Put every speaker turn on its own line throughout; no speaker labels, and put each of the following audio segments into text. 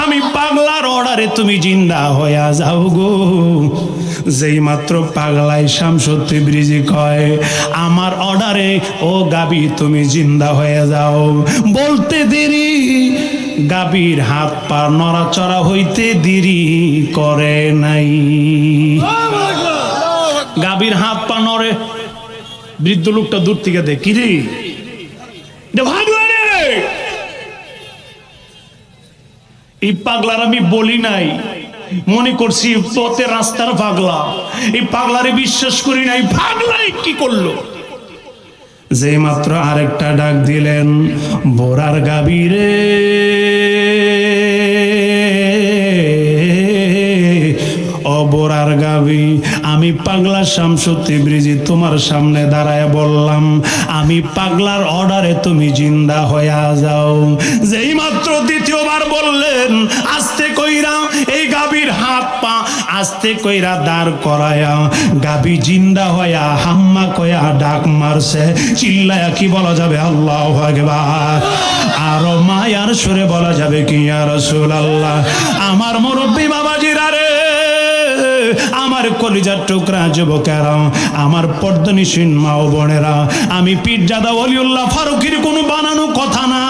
আমি পাগলার অর্ডারে তুমি জিন্দা হইয়া যাও গো। যেই মাত্র পাগলাই শামসুদ্দিন ব্রিজি কয় আমার অর্ডারে ও গাবি তুমি জিন্দা হয়ে যাও, বলতে দেরি গাবির হাত পা নড়াচড়া হইতে দেরি করে নাই। গাবির হাত পা নড়ে, বৃদ্ধ লোকটা দূর থেকে দেখি রে ভাগলা রে। এই পাগলার আমি বলি নাই, মনে করছি পথে রাস্তার পাগলা, এই পাগলারে বিশ্বাস করি নাই। পাগলাই কি করলো, যে মাত্র আরেকটা ডাক দিলেন বোরার গাবি রে, ও বোরার গাবি, আমি পাগলা শামসুদ্দিন ব্রিজি তোমার সামনে দাঁড়ায় বললাম আমি পাগলার অর্ডারে তুমি জিন্দা হইয়া যাও। যেই মাত্র দ্বিতীয়বার বললেন আস্তে কইরা এই গাবির হাত পা আস্তে কইরা দাঁড় করায়া গাবি জিন্দা হইয়া হাম্মা কয়া ডাক মারছে। চিল্লায়া কি বলা যাবে আল্লাহু আকবার? আর মায়ার সুরে বলা যাবে কি ইয়া রাসূলুল্লাহ? আমার মুরব্বি বাবাজিরা রে, আমার কলিজার টুকরা যুবকেরা, আমার পর্দানিসীন মা ও বোনেরা, আমি পীরজাদা ওলিউল্লাহ ফারুকীর কোনো বানানো কথা না।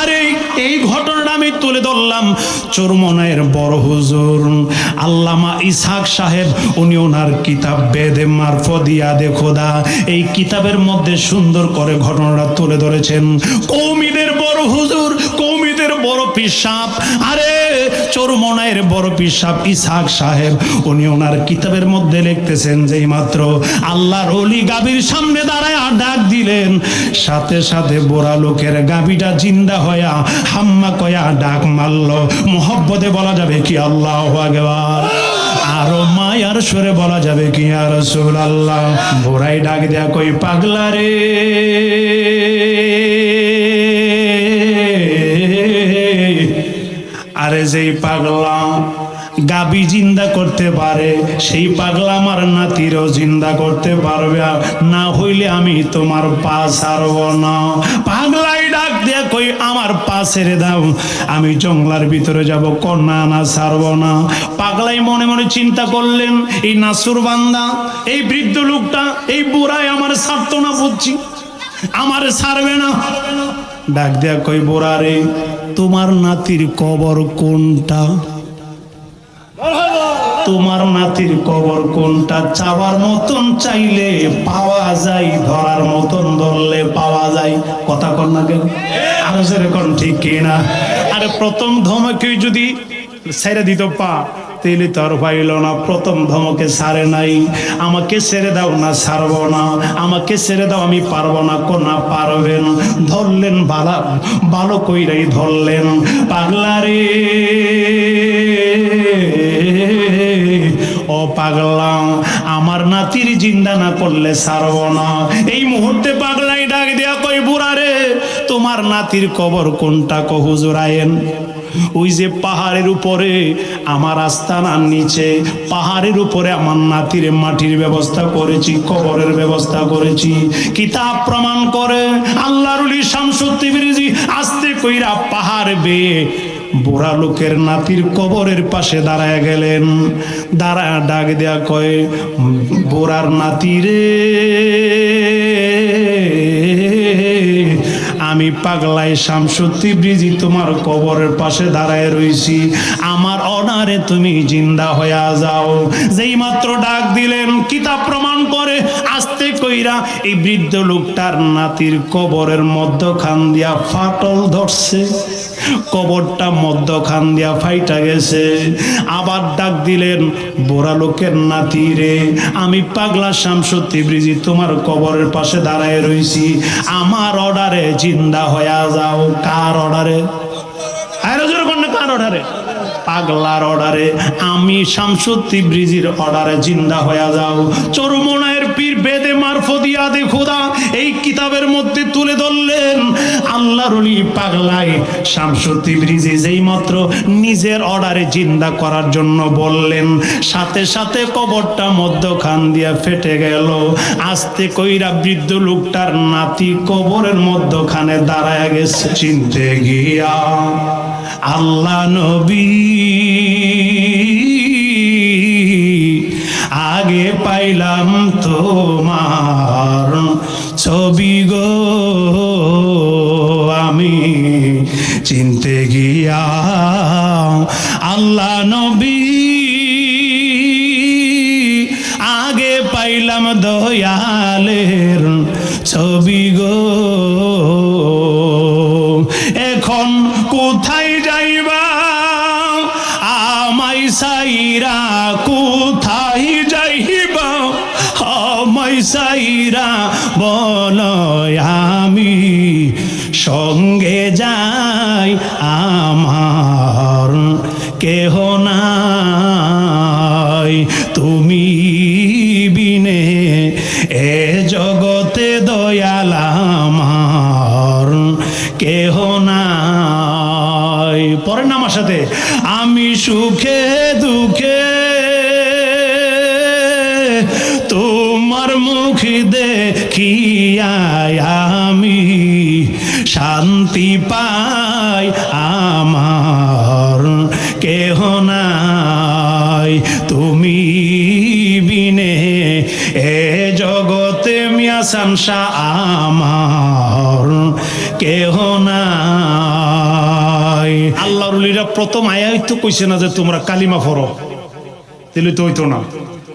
আরে এই ঘটনাটা আমি তুলে ধরলাম চরমনায়ের বড় হুজুর আল্লামা ইসহাক সাহেব, উনি ওনার কিতাব বেদে মারফদিয়াদে খোদা, এই কিতাবের মধ্যে সুন্দর করে ঘটনাটা তুলে ধরেছেন। কওমিদের বড় হুজুর, কওমিদের বড় পীর সাহেব, আরে চরমনায়ের বড় পীর সাহেব ইসহাক সাহেব, উনি ওনার কিতাবের মধ্যে লিখতেছেন যেই মাত্র আল্লাহর ওলি গাবির সামনে দাঁড়ায় ডাক দিলেন, সাথে সাথে বোরা লোকের গাবিটা জিন্দা হইয়া হাম্মা কয়া ডাক মারল। মোহব্বতে বলা যাবে কি আল্লাহু আকবার? আরো মায়ার সুরে বলা যাবে কি ইয়া রাসূলুল্লাহ? বোরাই ডাক দেয়া কই পাগলা রে, আরে যেই পাগলা গাবি জিন্দা করতে পারে সেই পাগলা আমার নাতিরও জিন্দা করতে পারবে, না হইলে আমি তোমার পা ছাড়ব না। পাগলাই ডাক দিয়ে কই আমার পা ছেড়ে দাও, আমি জঙ্গলার ভিতরে যাব, কন্যা না ছাড়ব না। পাগলাই মনে মনে চিন্তা করলেন এই নাসুর বান্দা, এই বৃদ্ধ লোকটা, এই বুড়াই আমার ছাড়তো না, বুঝছি আমার ছাড়বে না। ডাক দেয়া কই বুড়া রে, তোমার নাতির কবর কোনটা? তোমার নাতির কবর কোনটা? চাওয়ার মতন চাইলে পাওয়া যায়, ধরার মতন ধরলে পাওয়া যায়। কথা কন না কেন? আরো সেরকম ঠিক কিনা? আরে প্রথম ধমকে যদি ছেড়ে দিত পা, তেলে তো আর পাইল না। প্রথম ধমকে ছাড়ে নাই, আমাকে ছেড়ে দাও না ছাড়বো না, আমাকে ছেড়ে দাও আমি পারবো না। কোনা পারবেন? ধরলেন, ভালো কইরাই ধরলেন। পাগলা রে, ও পাগলা, আমার নাতির জিন্দা না করলে ছাড়বো না। এই মুহূর্তে পাগলাই ডাক দিয়া কই বুড়া রে, তোমার নাতির কবর কোনটা? কো হুজুর আয়েন, ওই যে পাহাড়ের উপরে আমার আস্তানার নিচে, পাহাড়ের উপরে আমার নাতির মাটির ব্যবস্থা করেছি, কবরের ব্যবস্থা করেছি। কিতাব প্রমাণ করে আল্লাহর ওলি শামসুদ্দিন ব্রিজি আস্তে কইরা পাহাড় বেয়ে বুড়া লোকের নাতির কবরের পাশে দাঁড়ায় গেলেন। দাঁড়ায় ডাক দেয়া কয় বুড়ার নাতি রে, আমি পাগলাই শামসুদ্দিন ব্রিজি তোমার কবরের পাশে দাঁড়ায় রইছি, আমার অর্ডারে তুমি জিন্দা হইয়া যাও। যেই মাত্র ডাক দিলেন, কিতাব প্রমাণ করে আস্তে কইরা এই বৃদ্ধ লোকটার নাতির কবরের মধ্যখান দিয়া ফাটল ধরছে, কবরটা মধ্যখান দিয়া ফাইটা গেছে। আবার ডাক দিলেন, বুড়া লোকের নাতি রে, আমি পাগলা শামসুদ্দিন ব্রিজি তোমার কবরের পাশে দাঁড়ায় রইছি, আমার অর্ডারে জিন্দা হইয়া যাও। কার অর্ডারে? কার অর্ডারে? পাগলার অর্ডারে। আমি শামসুদ্দিন ব্রিজির অর্ডারে জিন্দা হইয়া যাও। চরমনায়ের পীর বেদে মারফতিয়াদে খোদা এই কিতাবের মধ্যে তুলে ধরলেন। আল্লাহর ওলি পাগলাই শামসুর তিবরিজি যেই মাত্র নিজের অর্ডারে জিন্দা করার জন্য বললেন, সাথে সাথে কবরটা মধ্যখান দিয়া ফেটে গেল। আস্তে কইরা বৃদ্ধ লোকটার নাতি কবরের মধ্যখানে দাঁড়ায় গেছে। চিনতে গিয়া আল্লাহ নবী আগে পাইলাম তোমার ছবি গো, আমি চিনতে গিয়া আল্লাহ নবী আগে পাইলাম দয়ালের ছবি গো। এখন কোথায় যাইবা আমায় সাইরা, কোথায় যাইবা আমায় সাইরা বল, আমি সঙ্গে যাই আমার কেহ নাই, তুমি বিনে এ জগতে দয়াল আমার কেহ নাই। পরের নাম আমার সাথে, আমি সুখে দুঃখে তোমার মুখ দেখিয়া আমি শান্তি পাই, আমার কেহ নাই, তুমি বিনে এ জগতে মিয়া শামসা আমার কেহ নাই। আল্লাহর ওলিরা প্রথম আয়াত তো কইছে না যে তোমরা কালিমা পড়ো, তাহলে তো হইতো না।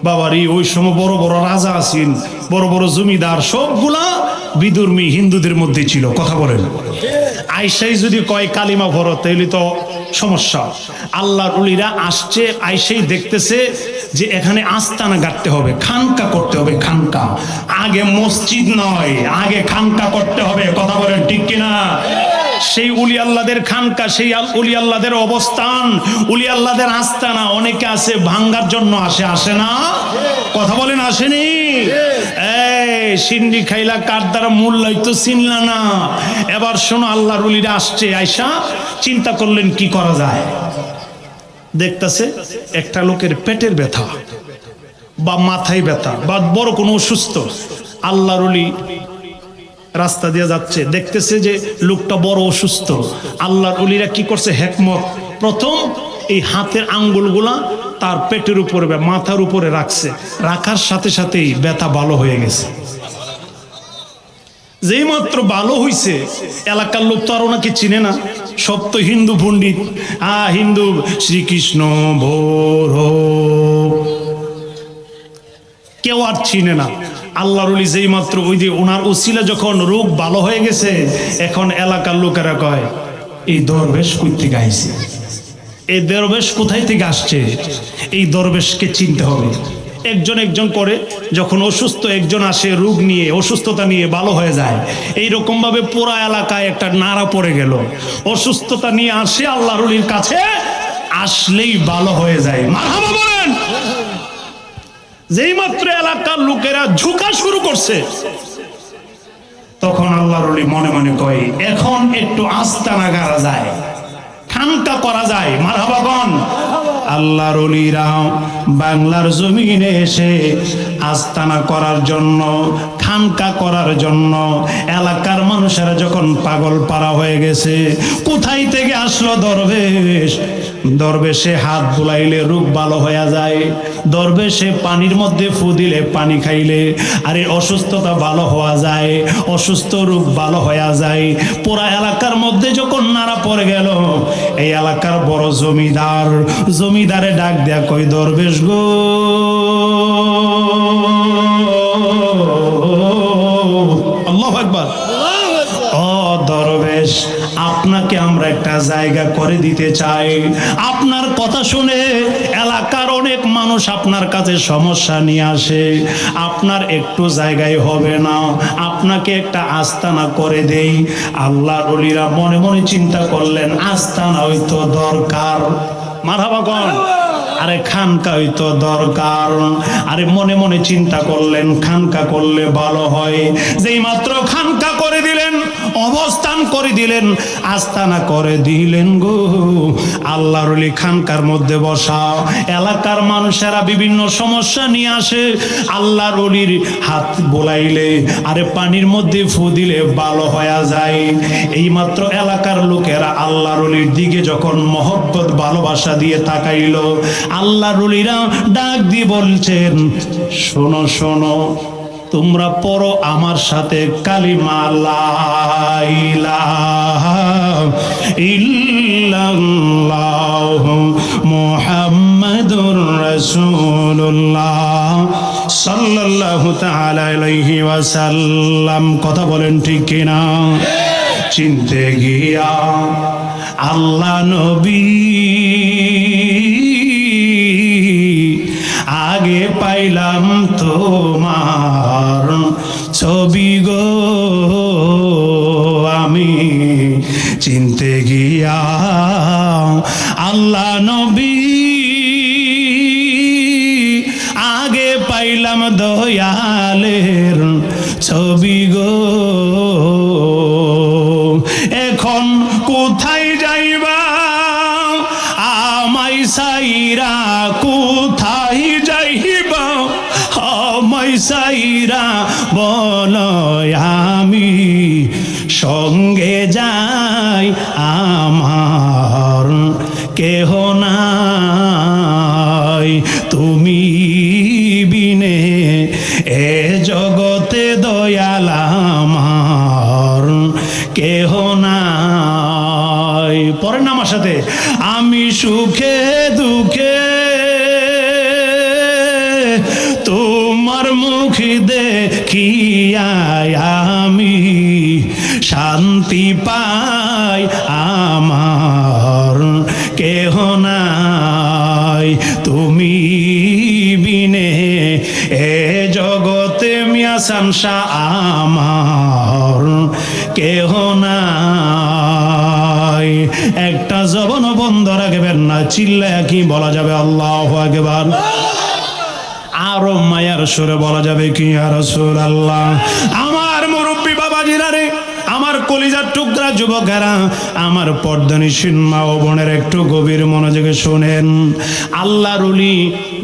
বাবারি ওই সময় বড় বড় রাজা আছেন, বড় বড় জমিদার, সবগুলা বিধর্মী হিন্দুদের মধ্যে ছিল। কথা বলেন, আইসাই যদি কয় কালিমা পড়ো তাহলে তো সমস্যা। আল্লাহর ওলিরা আসছে, আইসাই দেখতেছে যে এখানে আস্তানা গাড়তে হবে, খানকা করতে হবে। খানকা আগে মসজিদ নয়, আগে খানকা করতে হবে। কথা বলেন ঠিক কিনা? সেই উলি আল্লাহদের খানকা, সেই উলি আল্লাহদের অবস্থান, উলি আল্লাহদের আস্তানা অনেকে আছে ভাঙ্গার জন্য আসে, আসে না? কথা বলেন আসেনি? এই সিন্ডি খাইলা কার দ্বারা মূল্যায় তো চিনলা না। এবার শোনো, আল্লাহর উলিরা আসছে, আয়সা চিন্তা করলেন কি করা যায়। দেখতেছে একটা লোকের পেটের ব্যথা বা মাথায় ব্যথা বা বড় কোনো অসুস্থ। আল্লাহর ওলি রাস্তা দিয়ে যাচ্ছে, দেখতেছে যে লোকটা বড় অসুস্থ। আল্লাহর ওলিরা কি করছে, হেকমত, প্রথম এই হাতের আঙ্গুলগুলা তার পেটের উপরে বা মাথার উপরে রাখছে, রাখার সাথে সাথেই ব্যথা ভালো হয়ে গেছে। যেই মাত্র ভালো হইছে, এলাকার লোক তো আর ওনাকে চিনে না, সব তো হিন্দু পণ্ডিত, হিন্দু শ্রীকৃষ্ণ ভোর, কেউ আর চিনে না। আল্লাহর ওলি যেই মাত্র ওই যে ওনার উসিলা যখন রোগ ভালো হয়ে গেছে, এখন এলাকার লোকেরা কয় এই দরবেশ কই থেকে আইছে, এই দরবেশ কোথায় থেকে আসছে, এই দরবেশকে চিনতে হবে। একজন একজন করে যখন অসুস্থ একজন আসে, রোগ নিয়ে অসুস্থতা নিয়ে ভালো হয়ে যায়, এইরকম ভাবে পুরা এলাকায় একটা নাড়া পড়ে গেল। অসুস্থতা নিয়ে আসে আল্লাহর ওলির কাছে, আসলেই ভালো হয়ে যায়। মারহাবা বলেন। যেই মাত্র এলাকার লোকেরা ঝুঁকা শুরু করছে, তখন আল্লাহর ওলি মনে মনে কয় এখন একটু আস্তানা গাড়া যায়, খানকা করা যায়। মারহাবা বলেন। আল্লাহর ওলিরা বাংলার জমিনে এসে আস্তানা করার জন্য, খানকা করার জন্য এলাকার মানুষেরা যখন পাগল পাড়া হয়ে গেছে, কোথায় থেকে আসলো দরবেশ, দরবেশে হাত বুলাইলে রোগ ভালো হয়ে যায়, দরবেশে পানির মধ্যে ফু দিলে পানি খাইলে আরে অসুস্থতা ভালো হওয়া যায়, অসুস্থ রোগ ভালো হয়ে যায়। পুরা এলাকার মধ্যে যখন নাড়া পড়ে গেল, এই এলাকার বড় জমিদার, জমিদারে ডাক দেয়া কই দরবেশ গো, আল্লাহু আকবার, ও দরবেশ আপনাকে আমরা একটা জায়গা করে দিতে চাই। আপনার কথা শুনে এলাকার অনেক মানুষ আপনার কাছে সমস্যা নিয়ে আসে, আপনার একটু জায়গায় হবে না, আপনাকে একটা আস্তানা করে দেই। আল্লাহর ওলিরা মনে মনে চিন্তা করলেন আস্তানা হয়তো দরকার। মারহাবা কোন? আরে খানকাই তো দরকার। আরে মনে মনে চিন্তা করলেন খানকা করলে ভালো হয়। যেই মাত্র খানকা করে দিলেন, অবস্থান করে দিলেন, আস্তানা করে দিলেন গো, আল্লাহর ওলি খানকার মধ্যে বসা। এলাকার মানুষেরা বিভিন্ন সমস্যা নিয়ে আসে, আল্লাহর ওলির হাত বোলাইলে আরে পানির মধ্যে ফু দিলে ভালো হয়ে যায়। এই মাত্র এলাকার লোকেরা আল্লাহর ওলির দিকে যখন মহব্বত ভালোবাসা দিয়ে তাকাইল, আল্লাহর ওলিরা ডাক দিয়ে বলছেন, শোনো শোনো, তোমরা পড়ো আমার সাথে কালিমা লা ইলাহা ইল্লাল্লাহু মুহাম্মাদুর রাসূলুল্লাহ সাল্লাল্লাহু তাআলা আলাইহি ওয়াসাল্লাম। কথা বলেন ঠিক কিনা? চিনতে গিয়া আল্লাহ নবী আগে পাইলাম তোমার ছবি গো, আমি চিনতে গিয়া আল্লাহ নবী আগে পাইলাম দয়ালের ছবি গো। এখন কোথায় যাইবা আমায় সাইরা, কোথায় যাইবা আমায় সাইরা বলো, আমি সঙ্গে যাই আমার কেহ নাই, তুমি বিনে এ জগতে দয়াল আমার কেহ নাই। পরের নাম আমার সাথে, আমি সুখে দুঃখে তোমার মুখ দেখিয়া আমি শান্তি পাই, আমার কেহ নাই, তুমি বিনে এ জগতে মিয়া শামসা আমার কেহ নাই। একটা জবান বন্ধ রাখবেন না, চিল্লায় কি বলা যাবে আল্লাহু আকবার? আরো মায়ার সুরে বলা যাবে কি ইয়া রাসূলুল্লাহ? আমার মুরব্বী বাবাজিরা রে, আমার কলিজার টুকরা যুবকেরা, আমার পর্দানিশীন মা ও বোনের, একটু গভীর মনোযোগে শোনেন। আল্লাহর ওলি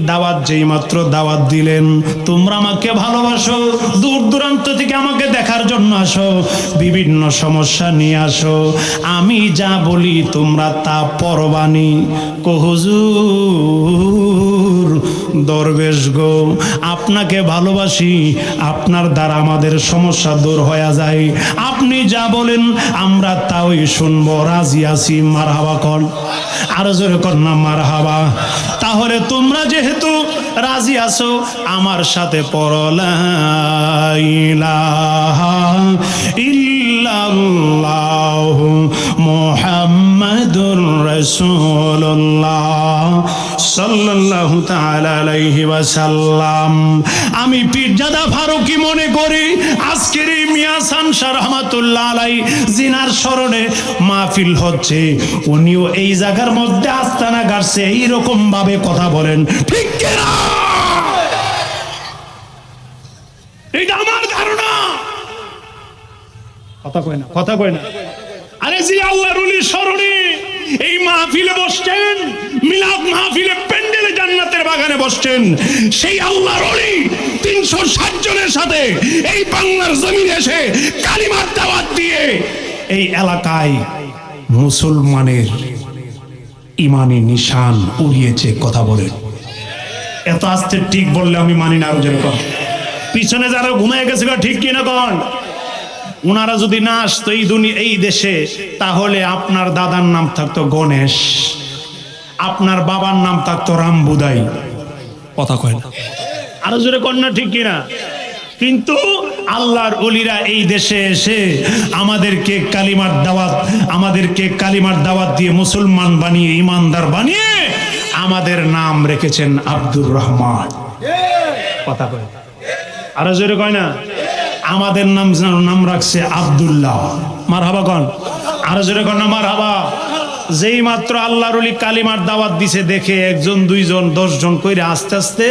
দাওয়াত যেই মাত্র দাওয়াত দিলেন, তোমরা আমাকে ভালোবাসো, দূর দূরান্ত থেকে আমাকে দেখার জন্য আসো, বিভিন্ন সমস্যা নিয়ে আসো, আমি যা বলি তোমরা তা পরবানি। কো হুজুর দরবেশ গো, আপনাকে ভালোবাসি, আপনার দ্বারা আমাদের সমস্যা দূর হয়ে যায়, আপনি যা বলেন আমরা তাই শুনবো, রাজি আছি, মারহাবা কর। আরো জোরে কর না মারহাবা। তাহলে তোমরা যেহেতু রাজি আছো, আমার সাথে পড়ো লা ইলাহা ইল্লাল্লাহু মুহাম্মাদুর রাসূলুল্লাহ সাল্লাল্লাহু তাআলা আলাইহি ওয়াসাল্লাম। আমি পীরজাদা ফারুকী মনে করি আজকের এই মিয়া শামসা রহমাতুল্লাহ আলাইহি জিনার স্মরণে মাহফিল হচ্ছে, উনিও এই জায়গার মধ্যে আস্তানা গাড়ছে, এইরকম ভাবে কথা বলেন ঠিক কিনা? এটা আমার ধারণা। কথা কয় না, কথা কয় না। আরে জি আল্লাহর ওলির স্মরণে এই মাহফিলে বসছেন, মিলাদ মাহফিলে প্যান্ডেলে জান্নাতের বাগানে বসছেন, সেই আল্লাহর ওলি 360 জনের সাথে এই বাংলার জমিনে এসে কালিমার দাওয়াত দিয়ে এই এলাকায় মুসলমানের ইমানি নিশান উড়িয়েছে। কথা বলে এত আস্তে ঠিক বললে আমি মানি না। আরো যেরকম পিছনে যারা ঘুমিয়ে গেছে ঠিক কিনা কন? উনারা যদি না আসতো এই দেশে, তাহলে আপনার দাদার নাম থাকতো গণেশ, আপনার বাবার নাম থাকতো রামবুদাই। কথা কয় না, আরো জোরে কন না ঠিক কিনা? কিন্তু আল্লাহর ওলিরা এই দেশে এসে আমাদেরকে কালিমার দাওয়াত দিয়ে মুসলমান বানিয়ে, ইমানদার বানিয়ে আমাদের নাম রেখেছেন আব্দুর রহমান। কথা কয়, আরো জোরে কয় না? আমাদের নাম রাখছে আব্দুল্লাহ। মারহাবা কন, আরো জোরে কন না মারহাবা। যেই মাত্র আল্লাহর ওলি কালিমার দাওয়াত দিছে দেখে একজন দুইজন 10 জন কইরা আস্তে আস্তে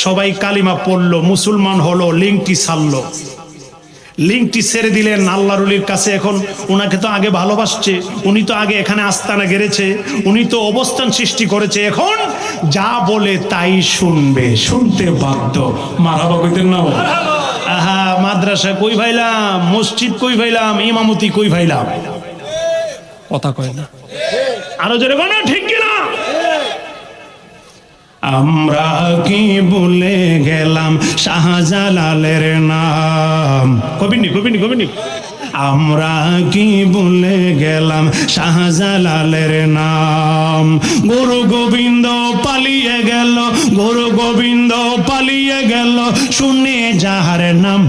সবাই কালিমা পড়লো, মুসলমান হলো, লিঙ্কটি ছাড়লো। লিঙ্কটি ছেড়ে দিলেন আল্লাহর ওলির কাছে। এখন ওনাকে তো আগে ভালোবাসছে, উনি তো আগে এখানে আস্তানা গেড়েছে, উনি তো অবস্থান সৃষ্টি করেছে, এখন যা বলে তাই শুনবে, শুনতে বাধ্য। মারহাবা কইতেন না? আহা, মাদ্রাসা কই ভাইলাম, মসজিদ কই ভাইলাম, ইমামতি কই ভাইলাম, কথা কয় না? আরো জোরে বলো, ঠিক কিনা? আমরা কি ভুলে গেলাম শাহজালালের নাম? কবিনি কবিনি কবিনি। আমরা কি ভুলে গেলাম শাহজালালের নাম? গুরু গোবিন্দ পালিয়ে গেল, গুরু গোবিন্দ পালিয়ে গেল, শুনে যাহার নাম।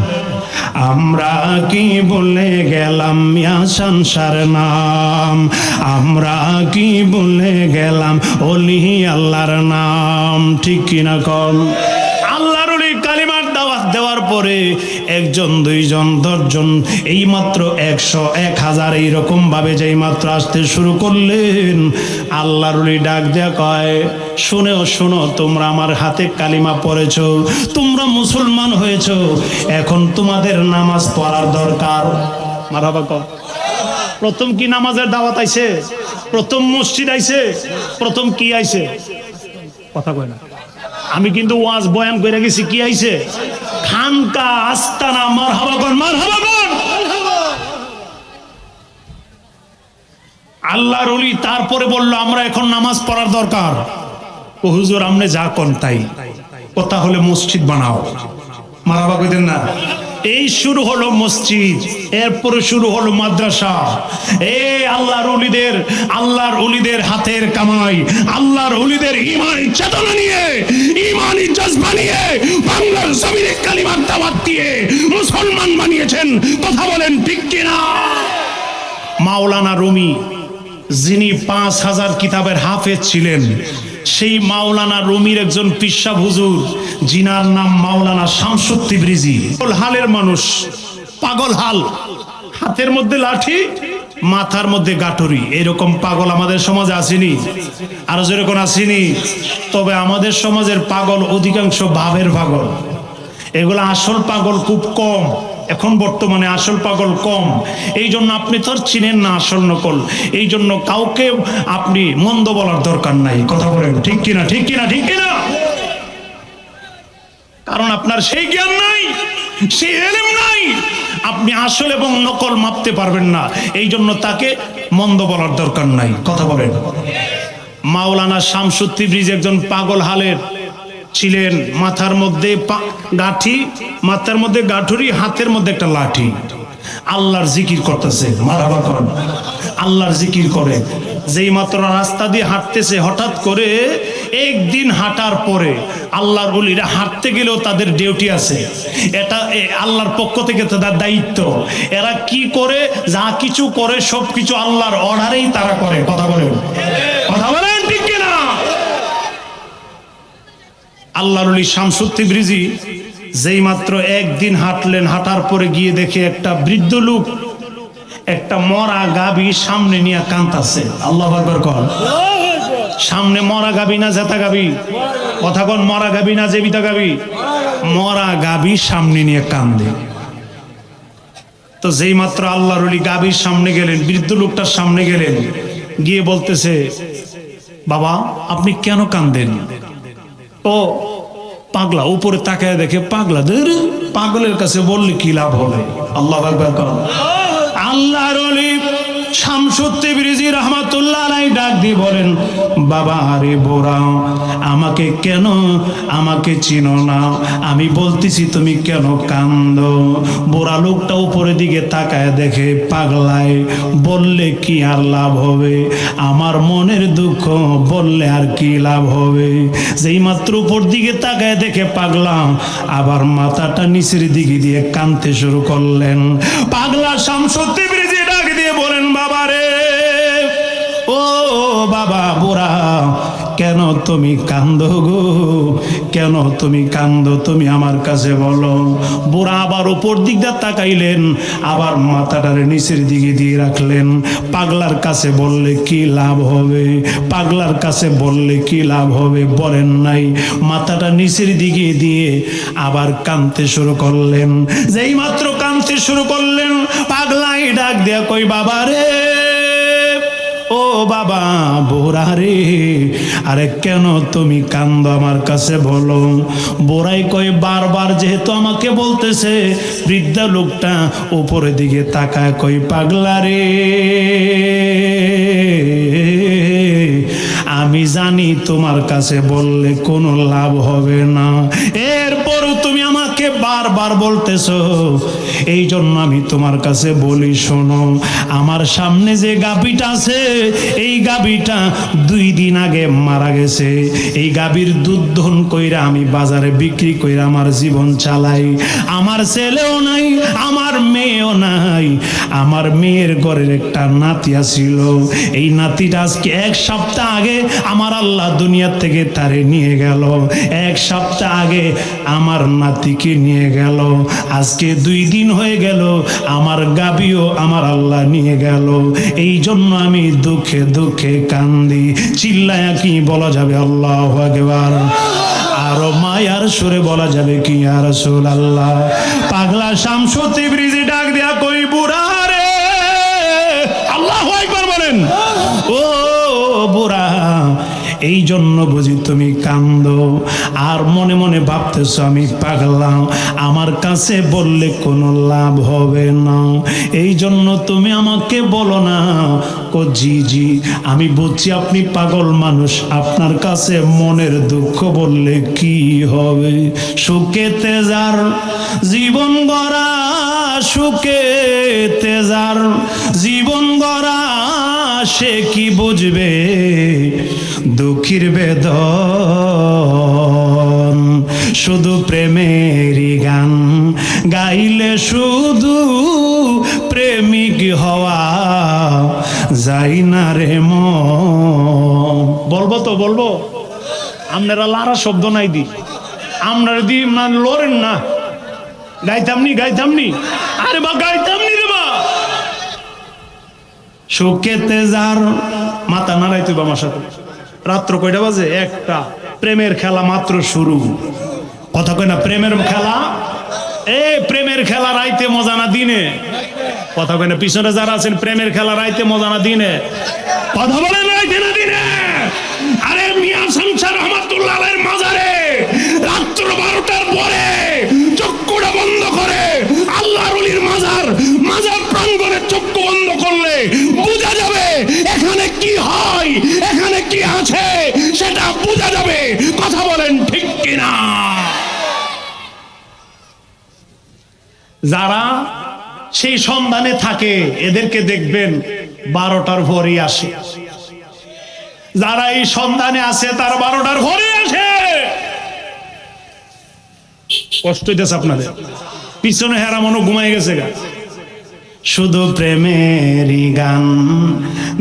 আমরা কি ভুলে গেলাম মিয়া সংসার নাম? আমরা কি ভুলে গেলাম ওলি আল্লাহর নাম? ঠিক কিনা কল? আল্লাহর ওলি কালিমার দাওয়াত দেওয়ার পরে 1 জন 2 জন 10 জন এই মাত্র 100 1000 এইরকম ভাবে যেই মাত্র আসতে শুরু করলেন, আল্লাহর ওলি ডাক দেয়া কয়, শুনেও শোনো, তোমরা আমার হাতে কালিমা পড়েছো, তোমরা মুসলমান হয়েছো, এখন তোমাদের নামাজ পড়ার দরকার। মারহাবা কও। প্রথম কি নামাজের দাওয়াত আইছে? প্রথম মসজিদ আইছে? প্রথম কি আইছে? কথা কয় না। আমি কিন্তু ওয়াজ বয়ান করে গেছি, কি আইছে? খানকা, আস্তানা। মারহাবা কর, মারহাবা কর। আল্লাহর ওলি তারপরে বলল, আমরা এখন নামাজ পড়ার দরকার। ও হুজুর, আপনি যা কোন তাই, কথা হলে মসজিদ বানাও। মারহাবা কইতেন না? এই শুরু হলো মসজিদ, এরপরে শুরু হলো মাদ্রাসা। এই আল্লাহর ওলিদের হাতের কামাই, আল্লাহর ওলিদের ঈমানি চেতনা নিয়ে, ঈমানি জজবা নিয়ে বাংলার জমিনে কালিমার দাওয়াত দিয়ে মুসলমান বানিয়েছেন। কথা বলেন ঠিক কিনা? মাওলানা রুমি, যিনি 5000 কিতাবের হাফেজ ছিলেন, সেই মাওলানা রুমির একজন পিসা হুজুর, জিনার নাম মাওলানা শামসুত তিবরিজি। হালের মানুষ, পাগল হাল, হাতের মধ্যে লাঠি, মাথার মধ্যে গাটুরি, এরকম পাগল আমাদের সমাজে আসেনি? আরো যেরকম আসেনি? তবে আমাদের সমাজের পাগল অধিকাংশ ভাবের পাগল, এগুলো আসল পাগল খুব কম। এখন বর্তমানে আসল পাগল কম, এই জন্য আপনি তো চিনেন না আসল নকল, এই জন্য কাউকে আপনি মন্দ বলার দরকার নাই। কথা বলেন ঠিক কিনা? ঠিক কিনা? ঠিক কিনা? কারণ আপনার সেই জ্ঞান নাই, সেই ইলম নাই, আপনি আসল এবং নকল মাপতে পারবেন না, এই জন্য তাকে মন্দ বলার দরকার নাই। কথা বলেন। মাওলানা শামসুত তিবরিজি একজন পাগল হালের ছিলেন, মাথার মধ্যে গাঠি, মাথার মধ্যে গাঠুরি, হাতের মধ্যে একটা লাঠি, আল্লাহর জিকির করতেছে। মারহাবা করেন। আল্লাহর জিকির করে যেই মাত্র রাস্তা দিয়ে হাঁটতেছে, হঠাৎ করে একদিন হাঁটার পরে, আল্লাহর ওলিরা হাঁটতে গেলেও তাদের ডিউটি আছে, এটা আল্লাহর পক্ষ থেকে তাদের দায়িত্ব। এরা কি করে, যা কিছু করে সব কিছু আল্লাহর অর্ডারেই তারা করে। কথা বলেন, কথা বলেন ঠিক কিনা? আল্লাহর ওলি শামসুত তিবরিজি যেই মাত্র একদিন হাঁটলেন, হাঁটার পরে গিয়ে দেখে একটা বৃদ্ধ লোক একটা মরা গাভী সামনে নিয়ে কাঁদতেছে। আল্লাহু আকবার কর। সামনে মরা গাভী না জেতা গাভী? কথা কন, মরা গাভী না জীবিত গাভী? মরা গাভী সামনে নিয়ে কান্দে। তো যেই মাত্র আল্লাহর ওলি গাভীর সামনে গেলেন, বৃদ্ধ লোকটার সামনে গেলেন, গিয়ে বলতেছে, বাবা আপনি কেন কান্দেন? ও পাগলা, উপরে তাকায় দেখে পাগলা, পাগলের কাছে বললে কি লাভ হবে? আল্লাহু আকবার কর। আল্লাহর ওলি শামসুত তিবরিজি রাহমাতুল্লাহ আলাইহি ডাক দিয়ে বলেন, বাবা আরে বোরা, আমাকে কেন, আমাকে চিনো না? আমি বলতেছি তুমি কেন কান্দো? বোরা লোকটা উপরের দিকে তাকায় দেখে পাগলায়, বললে কি আর লাভ হবে? আমার মনের দুঃখ, বললে আর কি লাভ হবে? যেই মাত্র উপর দিকে তাকায় দেখে পাগলা আবার মাথাটা নিচের দিকে দিয়ে কাঁদতে শুরু করলেন। পাগলা শামসুত তিবরিজি ডাক দিয়ে বলেন, বাবা রে, ও বাবা বোরা, কেন তুমি কান্দো গো, কেন তুমি কান্দো, তুমি আমার কাছে বলো। বুড়া আবার উপর দিক দিয়ে তাকাইলেন, আবার মাথাটারে নিচের দিকে দিয়ে রাখলেন। পাগলার কাছে বললে কি লাভ হবে, পাগলার কাছে বললে কি লাভ হবে, বলেন নাই। মাথাটা নিচের দিকে দিয়ে আবার কাঁদতে শুরু করলেন। যেই মাত্র কাঁদতে শুরু করলেন, পাগলাই ডাক দিয়া কই, বাবা রে, ও বাবা বুড়া রে, আরে কেন তুমি কান্দো আমার কাছে বলো। বুড়াই কই, বারবার যেহেতু আমাকে বলতেছে, বৃদ্ধা লোকটা উপরের দিকে তাকায় কই, পাগলা রে, আমি জানি তোমার কাছে বললে কোনো লাভ হবে না, এরপরও তুমি আমাকে বারবার বলতেছো, এই জন্য আমি তোমার কাছে বলি, শোনো, আমার সামনে যে গাভীটা আছে, এই গাভীটা 2 দিন আগে মারা গেছে। এই গাভীর দুধ দহন কইরা আমি বাজারে বিক্রি কইরা আমার জীবন চালাই। আমার ছেলেও নাই, আমার মেয়েও নাই। আমার মেয়ের ঘরের একটা নাতি ছিল, এই নাতিটা আজকে 1 সপ্তাহ আগে আমার আল্লাহ দুনিয়া থেকে তারে নিয়ে গেল। 1 সপ্তাহ আগে আমার নাতিকে নিয়ে গেল, আজকে 2 দিন হয়ে গেল আমার গাভীও আমার আল্লাহ নিয়ে গেল। এই জন্য আমি দুঃখে দুঃখে কান্দি। চিল্লায়া কি বলা যাবে আল্লাহু আকবার? আরো মায়ার সুরে বলা যাবে কি ইয়া রাসূলুল্লাহ? পাগলা শামসু তিবরিজি ডাক দিয়া কই, বুড়া রে, আল্লাহু আকবার বলেন। ও বুড়া, এই জন্য বুঝি তুমি কান্দো, আর মনে মনে ভাবতেছো আমি পাগলা, আমার কাছে বললে কোনো লাভ হবে না, এই জন্য তুমি আমাকে বলো না। কো জি জি, আমি বুঝছি আপনি পাগল মানুষ, আপনার কাছে মনের দুঃখ বললে কি হবে। সুখেতে যার জীবন গড়া, সুখেতে যার জীবন গড়া, সে কি বুঝবে দুঃখীর বেদন। শুধু প্রেমেরই গান গাইলে শুধু প্রেমিক হওয়া যাই না রে মন। বলবো তো বলবো, আপনারা লারা শব্দ নাই দি, আপনারা দি না লড়েন না, গাইতামনি গাইতামনি, আরে বা গাইতামনি রে বা। সুখেতে যার, মাথা নাড়াই তুই আমার সাথে। রাত্র কয়টা বাজে? 1টা। প্রেমের খেলা মাত্র শুরু। কথা কয় না, প্রেমের খেলা, প্রেমের খেলা রাইতে মজা না দিনে? কথা কয় না, পিছনে যারা আছেন, প্রেমের খেলা রাইতে মজা না দিনে? কথা বলেন, রাইতে না দিনে? আরে মিয়া শামসুর রহমাতুল্লাহ আলাইহির মাজারে রাত্র 12টার পরে চক্ষুটা বন্ধ করে আল্লাহর ওলির মাজার প্রাঙ্গণে চক্ষু বন্ধ করলে বোঝা যাবে এখানে কি হয়, এখানে কি আছে সেটা বোঝা যাবে। কথা বলেন ঠিক কিনা? যারা সেই সন্ধানে থাকে এদেরকে দেখবেন 12টার পরই আসে। যারা এই সন্ধানে আছে তার 12টার পরে আসে। কষ্ট হইতেছে আপনাদের? পিছনে হেরা মনো ঘুমাই গেছে গা। শুধু প্রেমেরই গান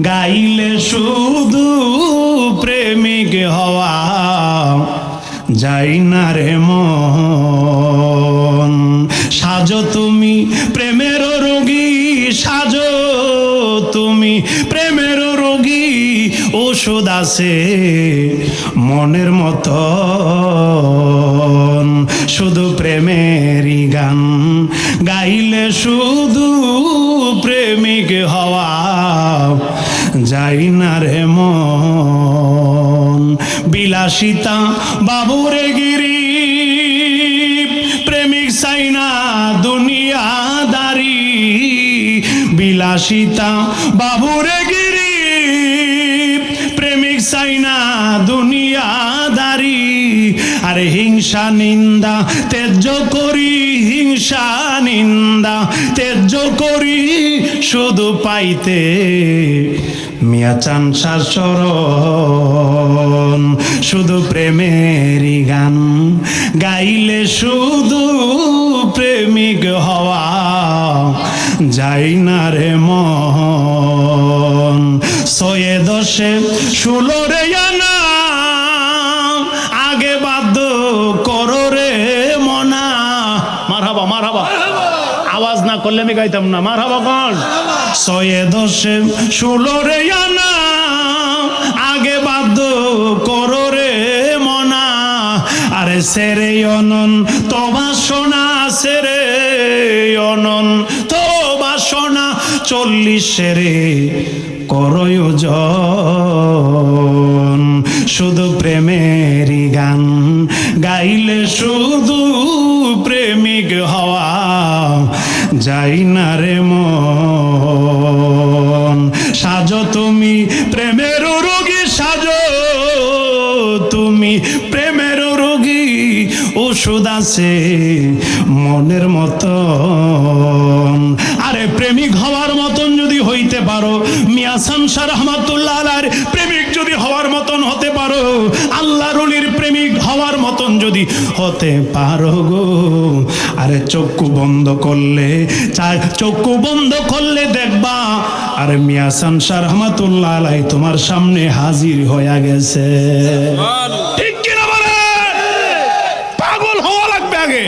গাইলে শুধু প্রেমিক হওয়া যাই না রে মন। সাজো তুমি প্রেমের রোগী, সাজো তুমি প্রেমের রোগী, ওষুধ আছে মনের মতন। শুধু প্রেমেরই গান গাইলে শুধু প্রেমিক হওয়া যাই না রে মন। বিলাসিতা বাবুরে গিরি, প্রেমিক চাই না দুনিয়াদারি। বিলাসিতা বাবুরে গিরি, প্রেমিক চাই না দুনিয়াদারি। আরে হিংসা নিন্দা তেজ্য করি, হিংসা নিন্দা তেজ্য করি, শুধু পাইতে মিয়া চান শাসরণ। শুধু প্রেমেরই গান গাইলে শুধু প্রেমিক হওয়া যাই না রে মন। 6 10 16 রে আনা করলে আমি গাইতাম না। মারহাবা কোন? 6-10-16 রে আনা আগে বাধ্য করো রে মনা, আরে সেরে অনন তবা সোনা, সেরে অনন তবা সোনা, 40 রে করয়োজন। শুধু প্রেমেরই গান গাইলে শুধু প্রেমিক হওয়া যাই না রে মন। সাজো তুমি প্রেমের রোগী, সাজো তুমি প্রেমের রোগী, ওষুধ আছে মনের মতন। আরে প্রেমিক হওয়ার মতন যদি হইতে পারো, মিয়া শামসুর রহমাতুল্লাহ আলাইহির প্রেমিক যদি হওয়ার মতন হতে পারো, আল্লাহর ওলির প্রেমিক হওয়ার মতন যদি হতে পারো গো, আরে চক্ষু বন্ধ করলে, চক্ষু বন্ধ করলে দেখবা আরে মিয়া শামসুর রহমাতুল্লাহ আলাইহি তোমার সামনে হাজির হয়ে গেছে। ঠিক কিনা বলে? পাগল হওয়া লাগবে আগে,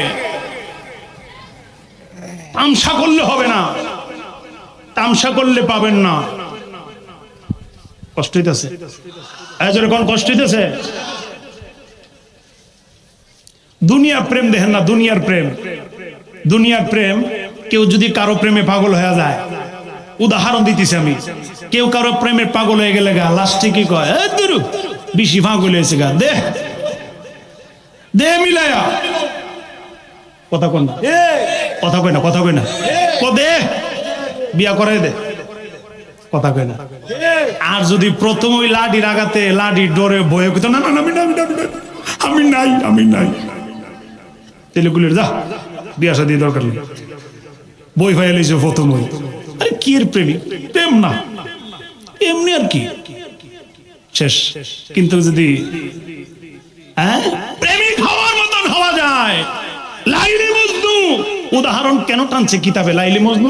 তামসা করলে হবে না, তামসা করলে পাবেন না। কষ্ট হইতেছে? কোন কষ্ট হইতেছে? দুনিয়ার প্রেম দেখেন না, দুনিয়ার প্রেম, দুনিয়ার প্রেম। কেউ যদি কারো প্রেমে পাগল হয়ে যায়, উদাহরণ দিতেছি আমি, কেউ কারো প্রেমে পাগল হয়ে গেলে গা লাস্টে কি কয়, বেশি পাগল হয়েছে গা, দে দে মিলায়া, কথা কন না, কথা কয় না, কথা কয় না, দে বিয়া করে দে, কথা কয় না। আর যদি প্রথম ওই লাডির আগাতে লাডির ডরে বয়ে কইতো না না আমি নাই, আমি নাই, তেলেগুলির যা বিয়া শাদী দরকার নেই, বই ভাই এলিছে প্রথম ওই। আরে কি এর প্রেমিক? প্রেম না, এমনি আর কি, শেষ। কিন্তু যদি প্রেমিক হওয়ার মতন হওয়া যায়, লাইলি মজনু উদাহরণ কেন টানছে কিতাবে? লাইলি মজনু